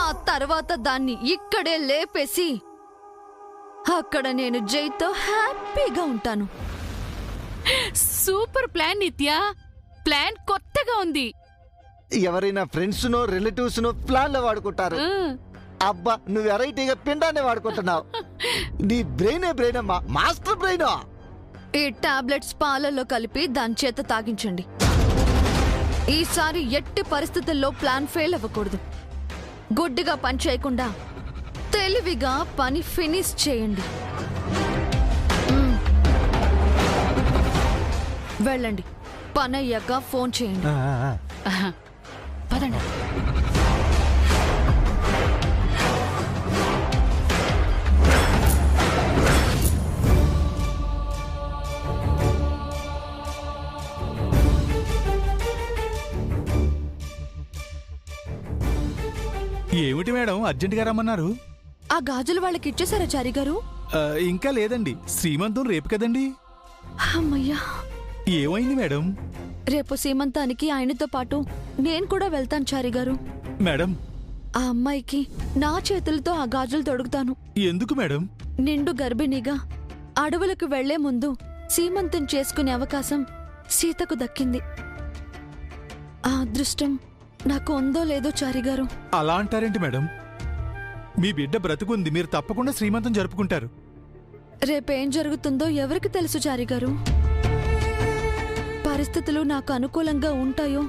ఆ తర్వాత దాన్ని ఇక్కడే లేపేసి అక్కడ నేను జైతో హ్యాపీగా ఉంటాను. సూపర్ ప్లాన్ నిత్య. ప్లాన్ కొత్తగా ఉంది. ఎవరైనా friends no relatives no plan లో వాడుకుంటారు. అబ్బా నువ్వు వెరైటీగా పిండాన్ని వాడుకుంటున్నావు. నీ బ్రెయిన్ అమ్మా, మాస్టర్ బ్రెయిన్. ఈ టాబ్లెట్స్ పాలల్లో కలిపి దాని చేత తాగించండి. ఈసారి ఎట్టి పరిస్థితుల్లో ప్లాన్ ఫెయిల్ అవ్వకూడదు. గుడ్డిగా పని చేయకుండా తెలివిగా పని ఫినిష్ చేయండి. వెళ్ళండి, పని అయ్యాక ఫోన్ చేయండి. పదండి. ఏమిటి మేడం అర్జెంట్ గా రమ్మన్నారు? ఆ గాజులు వాళ్ళకి ఇచ్చేసారా చారి గారు? ఇంకా లేదండి, శ్రీమంతం రేపు కదండి. అమ్మయ్యా, ఏమైంది మేడం? రేపు సీమంతానికి ఆయనతో పాటు నేను కూడా వెళ్తాను చారి గారు. మేడం, ఆ అమ్మాయికి నా చేతులతో ఆ గాజులు తొడుగుతాను. ఎందుకు మేడం? నిండు గర్భిణిగా అడవులకు వెళ్లే ముందు సీమంతం చేసుకునే అవకాశం సీతకు దక్కింది. ఆ అదృష్టం నాకు ఉందో లేదో చారిగారు. అలా అంటారేంటి మేడం? మీ బిడ్డ బ్రతుకుంది, మీరు తప్పకుండా శ్రీమంతం జరుపుకుంటారు. రేపేం జరుగుతుందో ఎవరికి తెలుసు చారిగారు? పరిస్థితులు నాకు అనుకూలంగా ఉంటాయో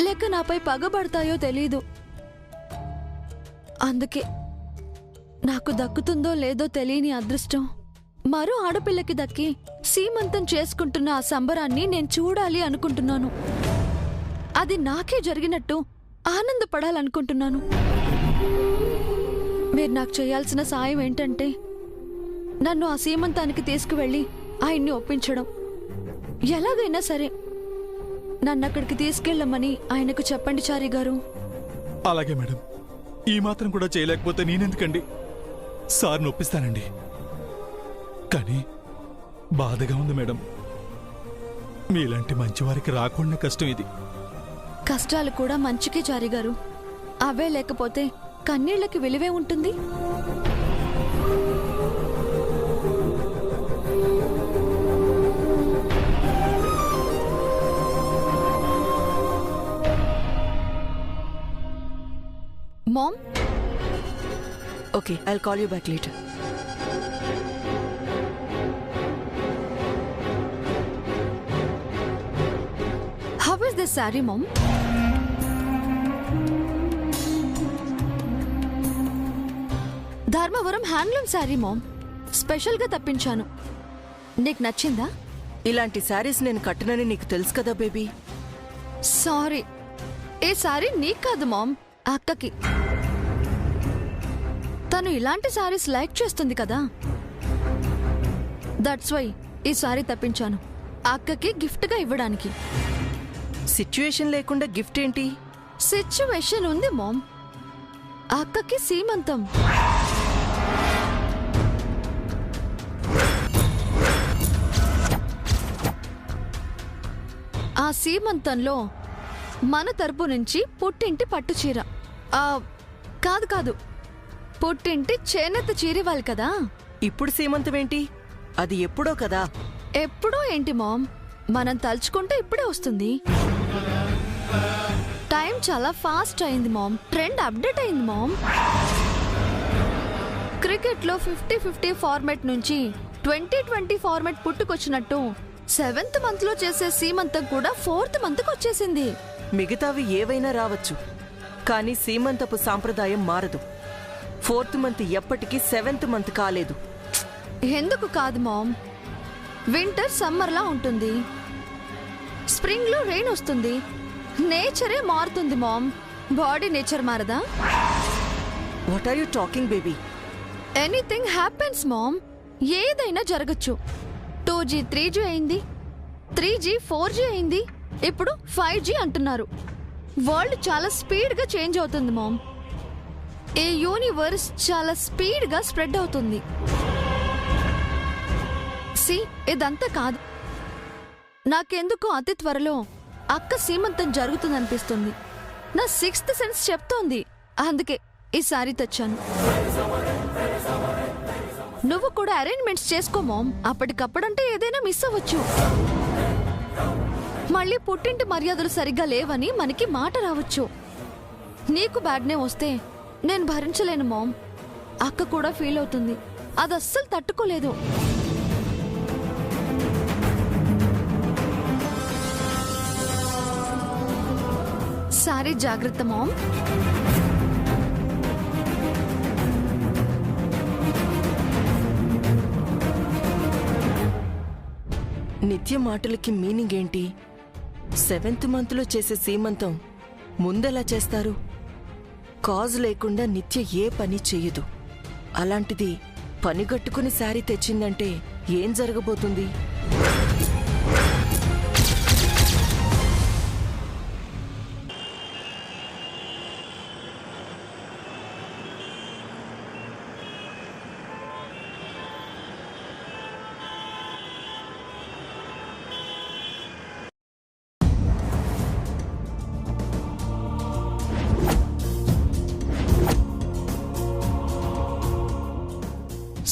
లేక నాపై పగబడతాయో తెలీదు. అందుకే నాకు దక్కుతుందో లేదో తెలియని అదృష్టం మరో ఆడపిల్లకి దక్కి సీమంతం చేసుకుంటున్న ఆ సంబరాన్ని నేను చూడాలి అనుకుంటున్నాను. అది నాకే జరిగినట్టు ఆనందపడాలనుకుంటున్నాను. మీరు నాకు చేయాల్సిన సాయం ఏంటంటే నన్ను ఆ సీమంతానికి తీసుకువెళ్ళి ఆయన్ని ఒప్పించడం. ఎలాగైనా సరే నన్ను అక్కడికి తీసుకెళ్ళమని ఆయనకు చెప్పండి చారి గారు. అలాగే మేడం. ఈ మాత్రం కూడా చేయలేకపోతే నేనెందుకండి? సార్ నొప్పిస్తానండి. కానీ బాధగా ఉంది మేడం. మీలాంటి మంచివారికి రాకుండా కష్టం ఇది. కష్టాలు కూడా మంచికే చారి గారు. అవే లేకపోతే కన్నీళ్లకి విలువే ఉంటుంది. Mom? Okay, I'll call you back later. How is this saree, Mom? Dharmavaram handloom saree mom. స్పెషల్గా తప్పించాను. నీకు నచ్చిందా? ఇలాంటి శారీస్ నేను కట్టనని నీకు తెలుసు కదా బేబీ. సారీ, ఏ శారీ నీకు కాదు మామ్, అక్కకి. తను ఇలాంటి శారీస్ లైక్ చేస్తుంది కదా, దట్స్ వై ఈ శారీ తప్పించాను అక్కకి గిఫ్ట్గా ఇవ్వడానికి. సిచ్యువేషన్ లేకుండా గిఫ్ట్ ఏంటి? సిచ్యువేషన్ ఉంది మామ్. అక్కకి సీమంతం. ఆ సీమంతంలో మన తరపు నుంచి పుట్టింటి పట్టు చీర, కాదు కాదు, పుట్టింటి చేనేత చీర ఇవ్వాలి కదా. ఇప్పుడు సీమంతం ఏంటి? అది ఎప్పుడో కదా. ఎప్పుడో ఏంటి మామ్, మనం తలుచుకుంటే ఇప్పుడే వస్తుంది. టైం చాలా ఫాస్ట్ అయింది మామ్. ట్రెండ్ అప్డేట్ అయింది మామ్. క్రికెట్లో 50-50 ఫార్మాట్ నుంచి 20-20 ఫార్మాట్ పుట్టుకొచ్చినట్టు 7th month లో చేసే సీమంతం కూడా 4th month కు వచ్చేసింది. మిగతావి ఏవైనా రావచ్చు, కానీ సీమంతపు సాంప్రదాయం మారదు. 4th month ఎప్పటికీ 7th month కాలేదు. ఎందుకు కాదు మామ్? వింటర్ సమ్మర్లా ఉంటుంది, స్ప్రింగ్ లో రెయిన్ వస్తుంది. నేచరే మారుతుంది మామ్, బాడీ నేచర్ మారదా? What are you talking baby? Anything happens mom. ఏదైనా జరగచ్చు. 2G 3G అయింది, 3G 4G అయింది, ఇప్పుడు 5G అంటున్నారు. వరల్డ్ చాలా స్పీడ్ గా చేంజ్ అవుతుంది మామ్. ఈ యూనివర్స్ చాలా స్పీడ్ గా స్ప్రెడ్ అవుతుంది. ఇదంతా కాదు, నాకెందుకు అతి త్వరలో అక్క సీమంతం జరుగుతుందనిపిస్తుంది. నా 6th సెన్స్ చెప్తోంది. అందుకే ఈ సారీ తెచ్చాను. నువ్వు కూడా అరేంజ్మెంట్స్ చేసుకో మామ్. అప్పటికప్పుడంటే ఏదైనా మిస్ అవ్వచ్చు. మళ్ళీ పుట్టింటి మర్యాదలు సరిగ్గా లేవని మనకి మాట రావచ్చు. నీకు బ్యాడ్ నేమ్ వస్తే నేను భరించలేను మామ్. అక్క కూడా ఫీల్ అవుతుంది. అది అస్సలు తట్టుకోలేదు. సారీ, జాగ్రత్త మామ్. నిత్య మాటలకి మీనింగ్ ఏంటి? 7th మంత్లో చేసే సీమంతం ముందెలా చేస్తారు? కాజ్ లేకుండా నిత్య ఏ పని చెయ్యదు. అలాంటిది పనిగట్టుకుని శారీ తెచ్చిందంటే ఏం జరగబోతుంది?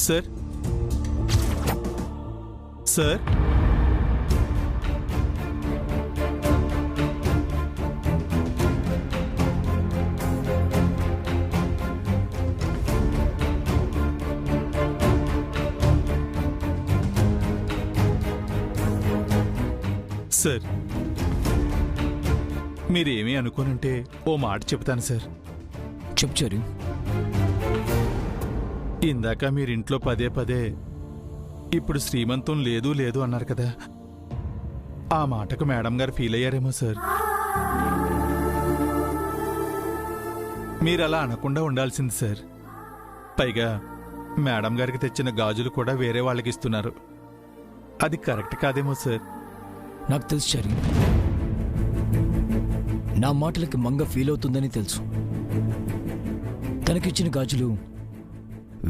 సార్ సార్ సార్ మీరేమీ అనుకోనంటే ఓ మాట చెప్తాను సార్. చెప్చారు. ఇందాక మీరింట్లో పదే పదే ఇప్పుడు శ్రీమంతం లేదు లేదు అన్నారు కదా. ఆ మాటకు మేడం గారు ఫీల్ అయ్యారేమో సార్. మీరలా అనకుండా ఉండాల్సింది సార్. పైగా మేడం గారికి తెచ్చిన గాజులు కూడా వేరే వాళ్ళకి ఇస్తున్నారు. అది కరెక్ట్ కాదేమో సార్. నాకు తెలుసు చారి, నా మాటలకి మంగ ఫీల్ అవుతుందని తెలుసు. తనకిచ్చిన గాజులు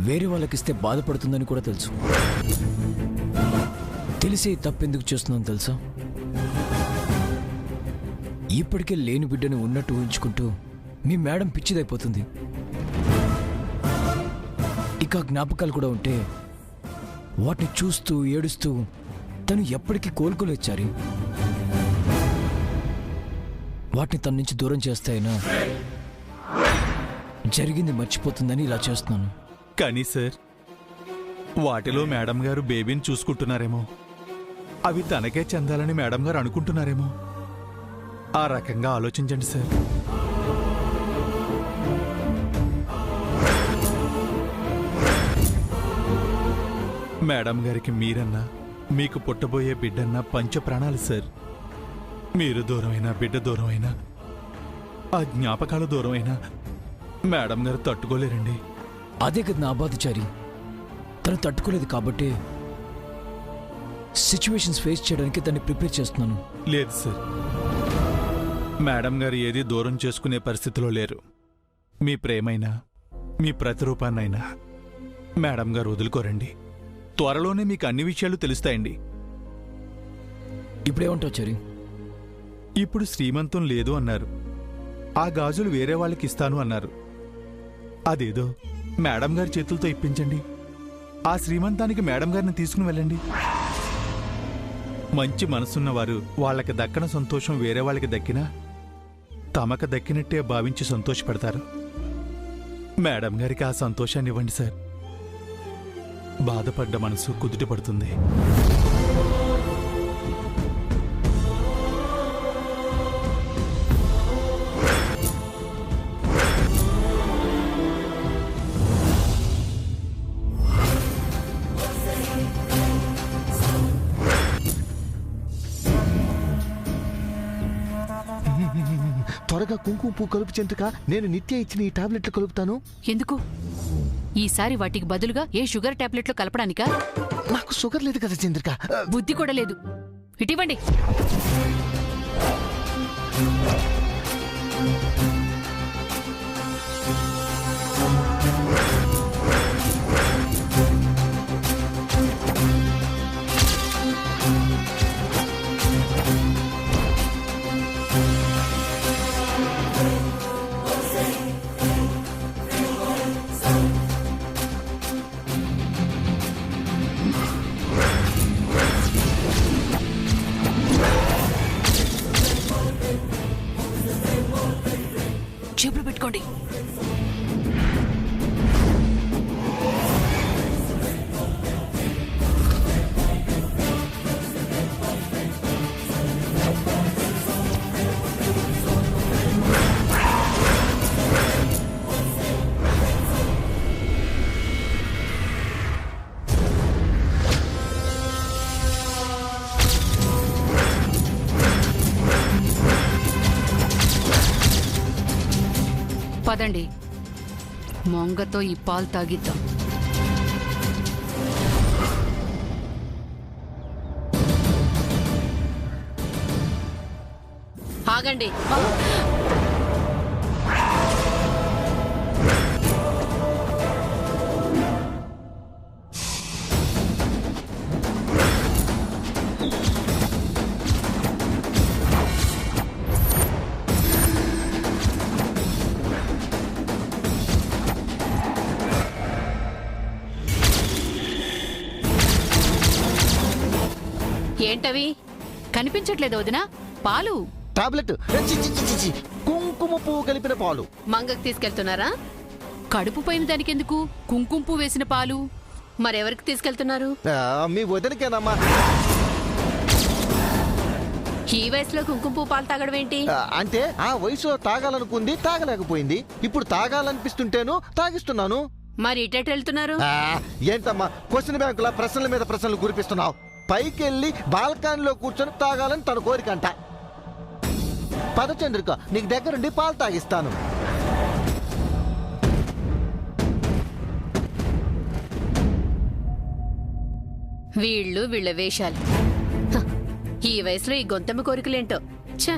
వేరే వాళ్ళకిస్తే బాధపడుతుందని కూడా తెలుసు. తెలిసే తప్పెందుకు చేస్తున్నాను తెలుసా? ఇప్పటికే లేని బిడ్డను ఉన్నట్టు ఊహించుకుంటూ మీ మేడం పిచ్చిదైపోతుంది. ఇక జ్ఞాపకాలు కూడా ఉంటే వాటిని చూస్తూ ఏడుస్తూ తను ఎప్పటికీ కోలుకోలేచారి. వాటిని తన నుంచి దూరం చేస్తాయినా జరిగింది మర్చిపోతుందని ఇలా చేస్తున్నాను. కానీ సార్, వాటిలో మేడం గారు బేబీని చూసుకుంటున్నారేమో, అవి తనకే చెందాలని మేడం గారు అనుకుంటున్నారేమో. ఆ రకంగా ఆలోచించండి సార్. మేడం గారికి మీరన్నా మీకు పుట్టబోయే బిడ్డన్నా పంచ ప్రాణాలు సార్. మీరు దూరమైనా, బిడ్డ దూరమైనా, ఆ జ్ఞాపకాలు దూరమైనా మేడం గారు తట్టుకోలేరండి. అదే కదా నా బాధ చారి. తను తట్టుకోలేదు కాబట్టి సిచ్యువేషన్స్ ఫేస్ చేయడానికి తన్ని ప్రిపేర్ చేస్తున్నాను. లేదు సార్, మేడం గారు ఏది దూరం చేసుకునే పరిస్థితిలో లేరు. మీ ప్రేమైనా, మీ ప్రతిరూపాన్నైనా మేడం గారు వదులుకోరండి. త్వరలోనే మీకు అన్ని విషయాలు తెలుస్తాయండి. ఇప్పుడేమంటావు చారి? ఇప్పుడు శ్రీమంతం లేదు అన్నారు. ఆ గాజులు వేరే వాళ్ళకి ఇస్తాను అన్నారు. అదేదో మేడం గారి చేతులతో ఇప్పించండి. ఆ శ్రీమంతానికి మేడం గారిని తీసుకుని వెళ్ళండి. మంచి మనసున్నవారు వాళ్ళకి దక్కన సంతోషం వేరే వాళ్ళకి దక్కినా తమకు దక్కినట్టే భావించి సంతోషపడతారు. మేడం గారికి ఆ సంతోషాన్ని ఇవ్వండి సార్. బాధపడ్డ మనసు కుదుట పడుతుంది. త్వరగా కుంకుమ పువ్వు కలుపు చంద్రిక. నేను నిత్య ఇచ్చిన ఈ టాబ్లెట్లు కలుపుతాను. ఎందుకు? ఈసారి వాటికి బదులుగా ఏ షుగర్ టాబ్లెట్లు కలపడానికా? నాకు షుగర్ లేదు కదా చంద్రిక. బుద్ధి కూడా లేదు. ఇటివ్వండి. జేబులో పెట్టుకోండి. పదండి, మొంగతో ఈ పాలు తాగిద్దాం. ఆగండి. ఏంటవి కనిపించట్లేదు వదినా? పాలు టాబ్లెట్ కుంకుమ పువ్వు కలిపిన పాలు. మంగకి తీసుకెళ్తున్నారా? కడుపు పైన దానికెందుకు? కుంకుమ పువ్వు వేసిన పాలు. మరెవరికి తీసుకెళ్తున్నారు? మీ వదినకేనమ్మా. ఈ వయసులో కుంకుమ పువ్వు పాలు తాగడం ఏంటి? అంటే ఆ వయసులో తాగాలనుకుంది, తాగలేకపోయింది. ఇప్పుడు తాగాలనిపిస్తుంటేను తాగిస్తున్నాను. మరి ఇటెట్ వెళ్తున్నారు? ఏంటమ్మా క్వశ్చన్ బ్యాంకులా ప్రశ్నల మీద ప్రశ్నలు కురిపిస్తున్నావు? పైకి వెళ్ళి బాల్కనీలో కూర్చొని తాగాలని తన కోరికంట. పదచంద్రిక, నీకు దగ్గరుండి పాలు తాగిస్తాను. వీళ్ళ వేషాలు. హ, ఈ వయసులో ఈ గొంతమ్మ కోరికలేంటో. ఛ!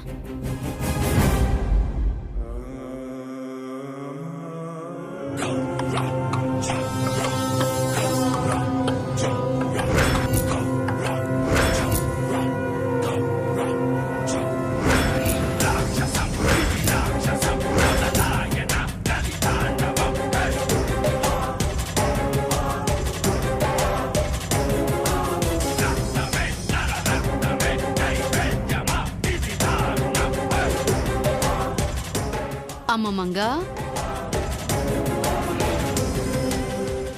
అమ్మ మంగా,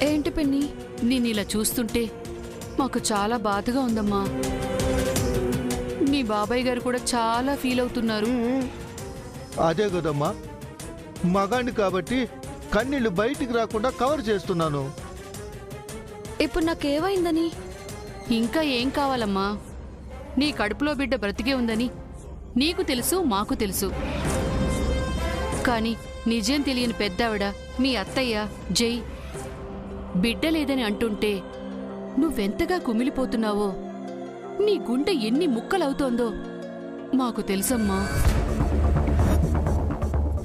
ఏంటి పిన్ని? నేనిలా చూస్తుంటే మాకు చాలా బాధగా ఉందమ్మా. మీ బాబాయ్ గారు కూడా చాలా ఫీల్ అవుతున్నారు. అదే కదమ్మా, మగాణ్ణి కాబట్టి కన్నీళ్లు బయటికి రాకుండా కవర్ చేస్తున్నాను. ఇప్పుడు నాకేమైందని? ఇంకా ఏం కావాలమ్మా? నీ కడుపులో బిడ్డ బ్రతికే ఉందని నీకు తెలుసు, మాకు తెలుసు. కానీ నిజం తెలియని పెద్దావిడ మీ అత్తయ్య జై బిడ్డ లేదని అంటుంటే నువ్వెంతగా కుమిలిపోతున్నావో, నీ గుండె ఎన్ని ముక్కలవుతోందో మాకు తెలుసమ్మా.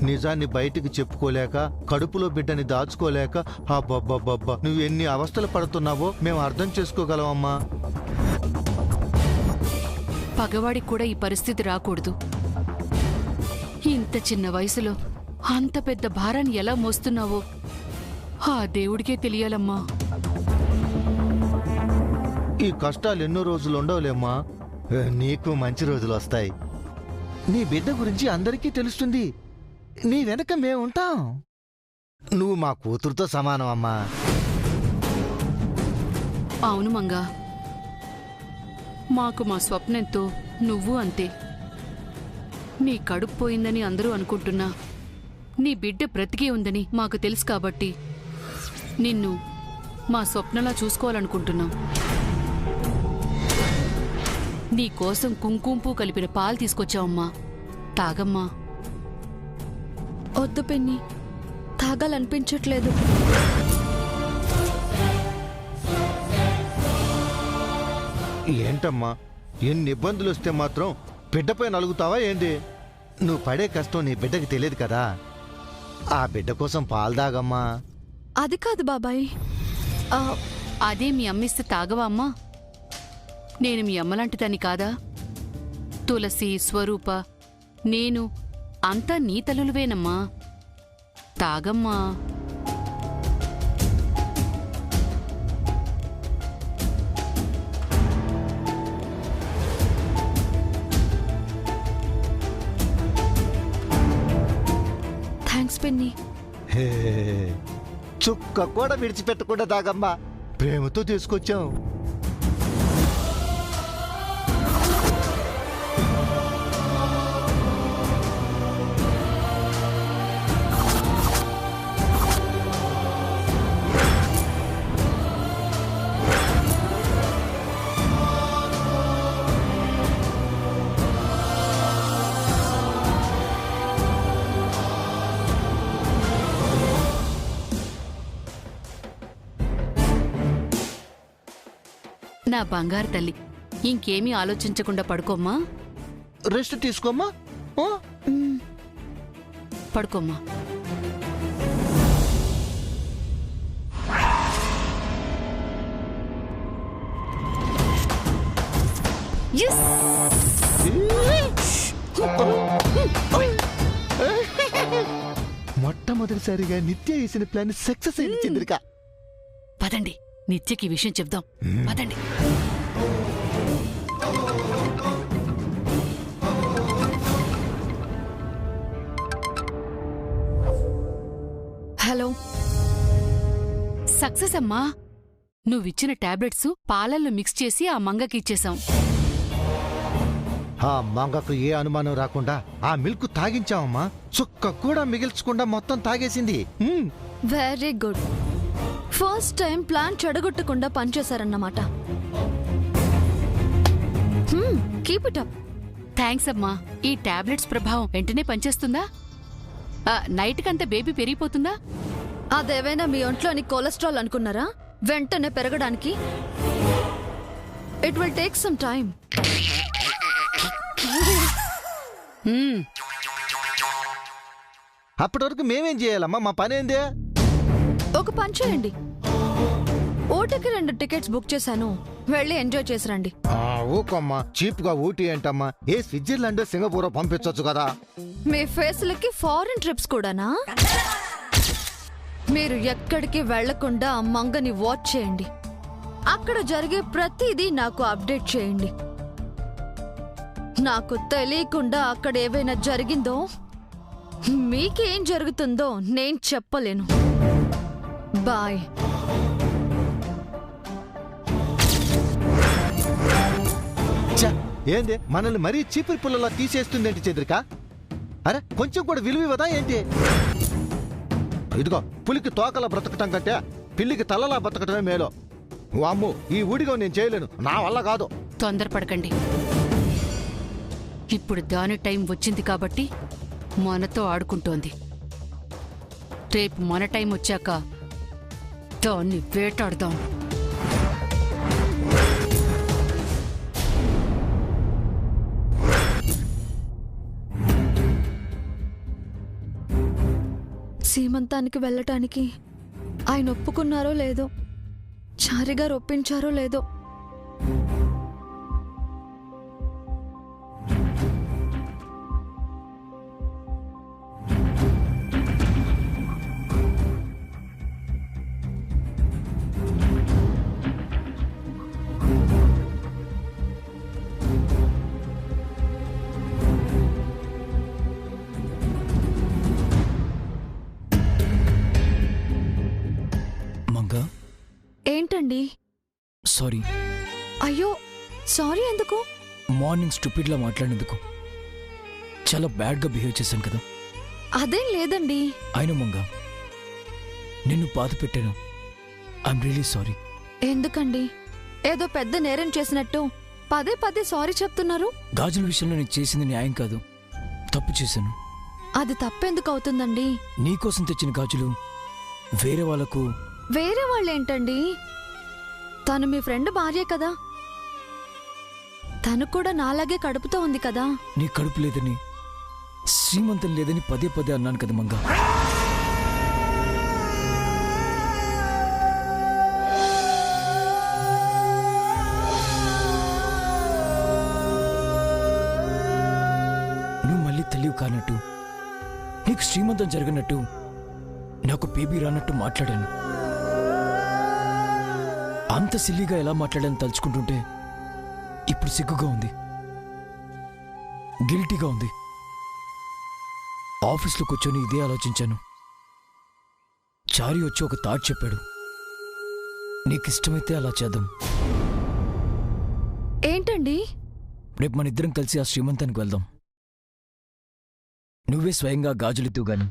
నిజాన్ని బయటికి చెప్పుకోలేక, కడుపులో బిడ్డని దాచుకోలేక, అబ్బబ్బబ్బబ్బా నువ్వు ఎన్ని అవస్థలు పడుతున్నావో మేము అర్థం చేసుకోగలమమ్మా. పగవాడికి కూడా ఈ పరిస్థితి రాకూడదు. ఇంత చిన్న వయసులో అంత పెద్ద భారాన్ని ఎలా మోస్తున్నావో ఆ దేవుడికే తెలియాలమ్మా. ఈ కష్టాలు ఎన్నో రోజులు ఉండవులేమ్మా. నీకు మంచి రోజులు వస్తాయి. నీ బిడ్డ గురించి అందరికీ తెలుస్తుంది. నీ వెనక మేముంటాం. నువ్వు మా కూతురుతో సమానం అమ్మా. అవును మంగా, మాకు మా స్వప్నంతో నువ్వు అంతే. నీ కడుపు పోయిందని అందరూ అనుకుంటున్నా నీ బిడ్డ బ్రతికే ఉందని మాకు తెలుసు కాబట్టి నిన్ను మా స్వప్నలా చూసుకోవాలనుకుంటున్నాం. నీ కోసం కుంకుమ కలిపిన పాలు తీసుకొచ్చావమ్మా, తాగమ్మా. వద్దు పిన్ని, తాగాలనిపించట్లేదు. ఏంటమ్మా, ఎన్ని ఇబ్బందులు వస్తే మాత్రం బిడ్డపై నలుగుతావా ఏంటి? నువ్వు పడే కష్టం నీ బిడ్డకి తెలియదు కదా. ఆ బిడ్డ కోసం పాలు తాగమ్మా. అది కాదు బాబాయ్. అదే మీ అమ్మిస్తే తాగవా అమ్మా? నేను మీ అమ్మలాంటి దాన్ని కాదా? తులసి, స్వరూప, నేను అంతా నీ తల్లులువేనమ్మా. తాగమ్మా. థ్యాంక్స్ పిన్ని. హే, చుక్క కూడా విడిచిపెట్టకుండా దాగమ్మా, ప్రేమతో తీసుకొచ్చాం. నా బంగారు తల్లి, ఇంకేమీ ఆలోచించకుండా పడుకోమ్మా. రెస్ట్ తీసుకోమ్మా. ఆ? పడుకోమ్మా. మొట్టమొదటిసారిగా నిత్య వేసిన ప్లాన్ సక్సెస్ అయింది చంద్రిక. పదండి, నిత్యకి ఈ విషయం చెప్దాం. పదండి. హలో. సక్సెస్ అమ్మా. నువ్విచ్చిన టాబ్లెట్స్ పాలల్లో మిక్స్ చేసి ఆ మంగకి ఇచ్చేశాం. ఆ మంగకు ఏ అనుమానం రాకుండా ఆ మిల్క్ తాగించావమ్మా. చుక్క కూడా మిగిల్చకుండా మొత్తం తాగేసింది. Very good. First time plan చెడగొట్టకుండా పనిచేశారన్నమాట. Keep it up. థ్యాంక్స్ అమ్మా. ఈ టాబ్లెట్స్ ప్రభావం వెంటనే పనిచేస్తుందా? నైట్ కంతా బేబీ పెరిగిపోతుందా? అదేవైనా మీ ఒంట్లోని కొలెస్ట్రాల్ అనుకున్నారా వెంటనే పెరగడానికి? It will take some time. అప్పటి వరకు మేమేం చేయాలమ్మా? మా పని ఏందే? ఒక పని చేయండి, ఊటీకి 2 టికెట్స్ బుక్ చేశాను, వెళ్ళి ఎంజాయ్ చేసి రండి. ఊకమ్మా, చీప్ గా ఊటీ ఏంటమ్మా? ఏ స్విట్జర్లాండ్ సింగపూర్ పంపించొచ్చు కదా. మీ ఫేస్లకి ఫారిన్ ట్రిప్స్ కూడానా? మీరు ఎక్కడికి వెళ్లకుండా ఆ మంగని వాచ్ చేయండి. అక్కడ జరిగే ప్రతిదీ నాకు అప్డేట్ చేయండి. నాకు తెలియకుండా అక్కడ ఏవైనా జరిగిందో, మీకేం జరుగుతుందో నేను చెప్పలేను. బాయ్. ఏంది మనల్ని మరీ చీపురి పుల్లలా తీసేస్తుందేంటి చంద్రిక? అరే కొంచెం కూడా విలువదా ఏంటి? ఇదిగో, పులికి తోకలా బ్రతకటం కంటే పిల్లికి తలలా బ్రతకటమే మేలో. వామ్ము, ఈ ఊడిగా నేను చేయలేను, నా వల్ల కాదు. తొందరపడకండి. ఇప్పుడు దాని టైం వచ్చింది కాబట్టి మనతో ఆడుకుంటోంది. రేపు మన టైం వచ్చాక దాన్ని వేటాడదాం. సీమంతానికి వెళ్ళటానికి ఆయన ఒప్పుకున్నారో లేదో, చారిగారు ఒప్పించారో లేదో. మంగా, ఏంటండి? సారీ. అయ్యో, సారీ ఎందుకు? మార్నింగ్ స్టూపిడ్లా మాట్లాడినందుకు చాలా బ్యాడ్గా బిహేవ్ చేశాను కదా. అదేం లేదండి. అయినా మంగా, నిన్ను బాధ పెట్టాను. I'm really sorry. ఎందుకండి ఏదో పెద్ద నేరం చేసినట్టు పదే పదే సారీ చెప్తున్నారు? గాజుల విషయంలో నేను చేసింది న్యాయం కాదు, తప్పు చేశాను. అది తప్పెందుకు అవుతుందండి? నీకోసం తెచ్చిన గాజులు వేరే వాళ్ళకు. వేరే వాళ్ళేంటండి? తను మీ ఫ్రెండ్ భార్యే కదా. తను కూడా నాలాగే కడుపుతో ఉంది కదా. నీ కడుపు లేదని, శ్రీమంతం లేదని పదే పదే అన్నాను కదా మంగా. నువ్వు మళ్ళీ తెలివి కానట్టు, నీకు శ్రీమంతం జరగనట్టు, నాకు బేబీ రానట్టు మాట్లాడాను. అంత సిల్లీగా ఎలా మాట్లాడాను తలుచుకుంటుంటే ఇప్పుడు సిగ్గుగా ఉంది, గిల్టీగా ఉంది. ఆఫీస్లో కూర్చొని ఇదే ఆలోచించాను. చారి వచ్చి ఒక థాట్ చెప్పాడు. నీకిష్టమైతే అలా చేద్దాం. ఏంటండి? రేపు మన ఇద్దరం కలిసి ఆ శ్రీమంతానికి వెళ్దాం. నువ్వే స్వయంగా గాజులిద్దు గాని